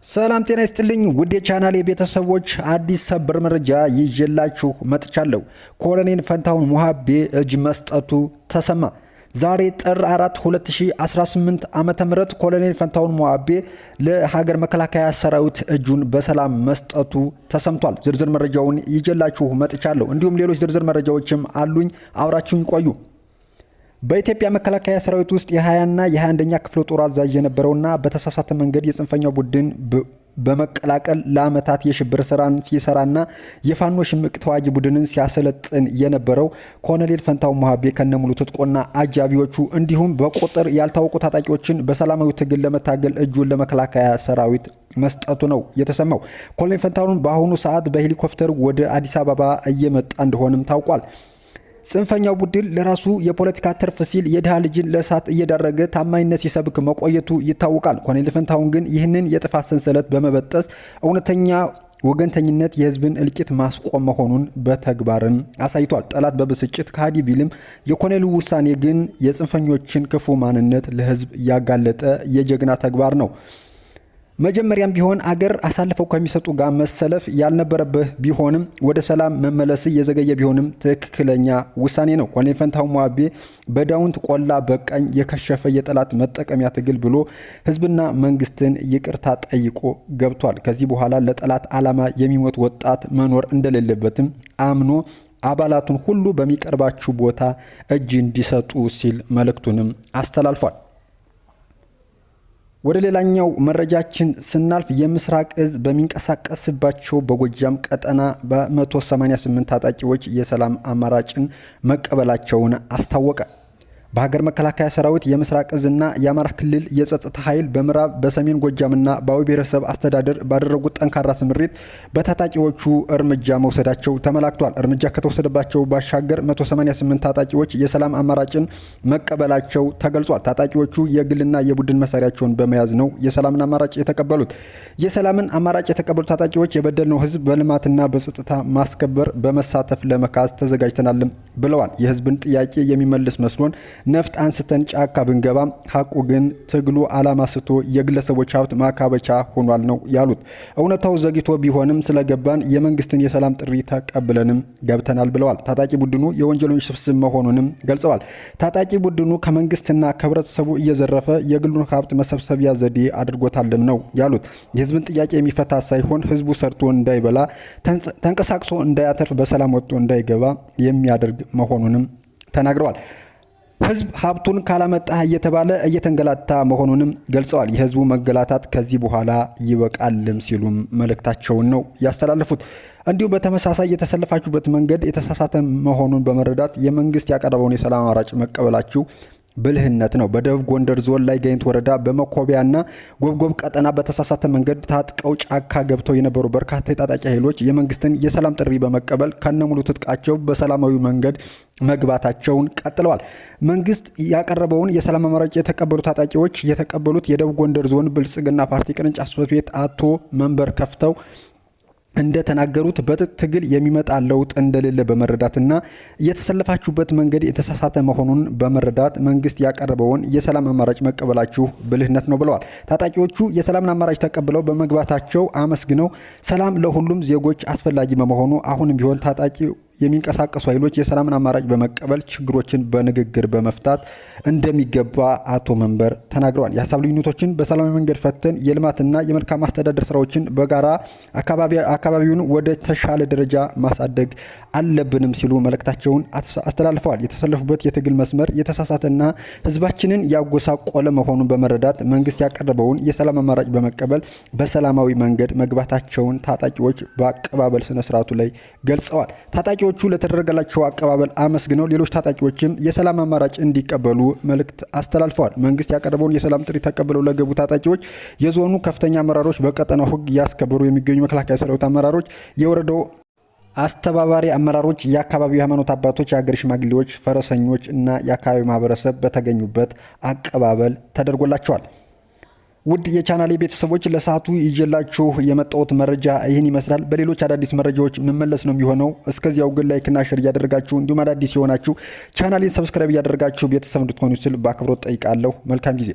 ሰላም ጤና ይስጥልኝ ውድ የቻናሌ ቤተሰቦች አዲስ ሰበር መረጃ ይዤላችሁ መጥቻለሁ። ኮሎኔል ፈንታሁን ሙሃቤ እጅ መስጠቱ ተሰማ። ዛሬ ጥር 4 2018 ዓመተ ምህረት ኮሎኔል ፈንታሁን ሙሃቤ ለሀገር መከላከያ ሰራዊት እጁን በሰላም መስጠቱ ተሰምቷል። ዝርዝር መረጃውን ይዤላችሁ መጥቻለሁ። እንዲሁም ሌሎች ዝርዝር መረጃዎችም አሉኝ። አብራችሁኝ ቆዩ። በኢትዮጵያ መከላከያ ሰራዊት ውስጥ የ20ና የ21ኛ ክፍለ ጦር አዛዥ የነበረውና በተሳሳተ መንገድ የጽንፈኛው ቡድን በመቀላቀል ለዓመታት የሽብር ስራን ሲሰራና የፋኖ ሽምቅ ተዋጊ ቡድንን ሲያሰለጥን የነበረው ኮሎኔል ፈንታሁን ሙሃቤ ከነሙሉ ትጥቆና አጃቢዎቹ እንዲሁም በቁጥር ያልታወቁ ታጣቂዎችን በሰላማዊ ትግል ለመታገል እጁን ለመከላከያ ሰራዊት መስጠቱ ነው የተሰማው። ኮሎኔል ፈንታሁን በአሁኑ ሰዓት በሄሊኮፕተር ወደ አዲስ አበባ እየመጣ እንደሆነም ታውቋል። ጽንፈኛው ቡድን ለራሱ የፖለቲካ ትርፍ ሲል የድሃ ልጅን ለእሳት እየዳረገ ታማኝነት ሲሰብክ መቆየቱ ይታወቃል። ኮሎኔል ፈንታሁን ግን ይህንን የጥፋት ሰንሰለት በመበጠስ እውነተኛ ወገንተኝነት የህዝብን እልቂት ማስቆም መሆኑን በተግባርም አሳይቷል። ጠላት በብስጭት ከሃዲ ቢልም የኮሎኔሉ ውሳኔ ግን የጽንፈኞችን ክፉ ማንነት ለህዝብ ያጋለጠ የጀግና ተግባር ነው። መጀመሪያም ቢሆን አገር አሳልፈው ከሚሰጡ ጋር መሰለፍ ያልነበረብህ ቢሆንም ወደ ሰላም መመለስ የዘገየ ቢሆንም ትክክለኛ ውሳኔ ነው። ኮሎኔል ፈንታሁን ሙሃቤ በዳውንት ቆላ በቃኝ የከሸፈ የጠላት መጠቀሚያ ትግል ብሎ ህዝብና መንግስትን ይቅርታ ጠይቆ ገብቷል። ከዚህ በኋላ ለጠላት ዓላማ የሚሞት ወጣት መኖር እንደሌለበትም አምኖ አባላቱን ሁሉ በሚቀርባችሁ ቦታ እጅ እንዲሰጡ ሲል መልእክቱንም አስተላልፏል። ወደ ሌላኛው መረጃችን ስናልፍ የምስራቅ እዝ በሚንቀሳቀስባቸው በጎጃም ቀጠና በ188 ታጣቂዎች የሰላም አማራጭን መቀበላቸውን አስታወቀ። በሀገር መከላከያ ሰራዊት የምስራቅ እዝና የአማራ ክልል የጸጥታ ኃይል በምዕራብ በሰሜን ጎጃምና በአዊ ብሔረሰብ አስተዳደር ባደረጉት ጠንካራ ስምሪት በታጣቂዎቹ እርምጃ መውሰዳቸው ተመላክቷል። እርምጃ ከተወሰደባቸው ባሻገር 188 ታጣቂዎች የሰላም አማራጭን መቀበላቸው ተገልጿል። ታጣቂዎቹ የግልና የቡድን መሳሪያቸውን በመያዝ ነው የሰላምን አማራጭ የተቀበሉት። የሰላምን አማራጭ የተቀበሉት ታጣቂዎች የበደልነው ህዝብ በልማትና በጸጥታ ማስከበር በመሳተፍ ለመካስ ተዘጋጅተናልም ብለዋል። የህዝብን ጥያቄ የሚመልስ መስሎን ነፍጥ አንስተን ጫካ ብንገባም ሐቁ ግን ትግሉ ዓላማ ስቶ የግለሰቦች ሀብት ማካበቻ ሆኗል ነው ያሉት። እውነታው ዘግይቶ ቢሆንም ስለገባን የመንግስትን የሰላም ጥሪ ተቀብለንም ገብተናል ብለዋል። ታጣቂ ቡድኑ የወንጀለኞች ስብስብ መሆኑንም ገልጸዋል። ታጣቂ ቡድኑ ከመንግስትና ከህብረተሰቡ እየዘረፈ የግሉን ሀብት መሰብሰቢያ ዘዴ አድርጎታልም ነው ያሉት። የህዝብን ጥያቄ የሚፈታ ሳይሆን ህዝቡ ሰርቶ እንዳይበላ ተንቀሳቅሶ እንዳያተርፍ በሰላም ወጥቶ እንዳይገባ የሚያደርግ መሆኑንም ተናግረዋል። ህዝብ ሀብቱን ካላመጣ እየተባለ እየተንገላታ መሆኑንም ገልጸዋል። የህዝቡ መገላታት ከዚህ በኋላ ይበቃልም ሲሉም መልእክታቸውን ነው ያስተላለፉት። እንዲሁም በተመሳሳይ የተሰለፋችሁበት መንገድ የተሳሳተ መሆኑን በመረዳት የመንግስት ያቀረበውን የሰላም አማራጭ መቀበላችሁ ብልህነት ነው። በደቡብ ጎንደር ዞን ላይ ጋይንት ወረዳ በመኮቢያና ጎብጎብ ቀጠና በተሳሳተ መንገድ ታጥቀው ጫካ ገብተው የነበሩ በርካታ የታጣቂ ኃይሎች የመንግስትን የሰላም ጥሪ በመቀበል ከነሙሉ ትጥቃቸው በሰላማዊ መንገድ መግባታቸውን ቀጥለዋል። መንግስት ያቀረበውን የሰላም አማራጭ የተቀበሉ ታጣቂዎች የተቀበሉት የደቡብ ጎንደር ዞን ብልጽግና ፓርቲ ቅርንጫፍ ጽሕፈት ቤት አቶ መንበር ከፍተው እንደተናገሩት በትጥቅ ትግል የሚመጣ ለውጥ እንደሌለ በመረዳትና የተሰለፋችሁበት መንገድ የተሳሳተ መሆኑን በመረዳት መንግስት ያቀረበውን የሰላም አማራጭ መቀበላችሁ ብልህነት ነው ብለዋል። ታጣቂዎቹ የሰላምን አማራጭ ተቀብለው በመግባታቸው አመስግነው ሰላም ለሁሉም ዜጎች አስፈላጊ በመሆኑ አሁንም ቢሆን ታጣቂ የሚንቀሳቀሱ ኃይሎች የሰላምን አማራጭ በመቀበል ችግሮችን በንግግር በመፍታት እንደሚገባ አቶ መንበር ተናግረዋል። የሀሳብ ልዩነቶችን በሰላማዊ መንገድ ፈተን የልማትና የመልካም አስተዳደር ስራዎችን በጋራ አካባቢውን ወደ ተሻለ ደረጃ ማሳደግ አለብንም ሲሉ መልእክታቸውን አስተላልፈዋል። የተሰለፉበት የትግል መስመር የተሳሳተና ህዝባችንን ያጎሳቆለ መሆኑን በመረዳት መንግስት ያቀረበውን የሰላም አማራጭ በመቀበል በሰላማዊ መንገድ መግባታቸውን ታጣቂዎች በአቀባበል ስነስርዓቱ ላይ ገልጸዋል። ታጣቂዎቹ ለተደረገላቸው አቀባበል አመስግነው ሌሎች ታጣቂዎችም የሰላም አማራጭ እንዲቀበሉ መልእክት አስተላልፈዋል። መንግስት ያቀረበውን የሰላም ጥሪ ተቀብለው ለገቡ ታጣቂዎች የዞኑ ከፍተኛ አመራሮች፣ በቀጠናው ህግ ያስከበሩ የሚገኙ መከላከያ ሰራዊት አመራሮች፣ የወረዳው አስተባባሪ አመራሮች፣ የአካባቢው ሃይማኖት አባቶች፣ የሀገር ሽማግሌዎች፣ ፈረሰኞች እና የአካባቢው ማህበረሰብ በተገኙበት አቀባበል ተደርጎላቸዋል። ውድ የቻናሌ ቤተሰቦች ለሰዓቱ ይዤላችሁ የመጣሁት መረጃ ይህን ይመስላል። በሌሎች አዳዲስ መረጃዎች መመለስ ነው የሚሆነው። እስከዚያው ግን ላይክና ሼር እያደረጋችሁ እንዲሁም አዳዲስ የሆናችሁ ቻናሌን ሰብስክራይብ እያደረጋችሁ ቤተሰብ እንድትሆኑ ስል በአክብሮት ጠይቃለሁ። መልካም ጊዜ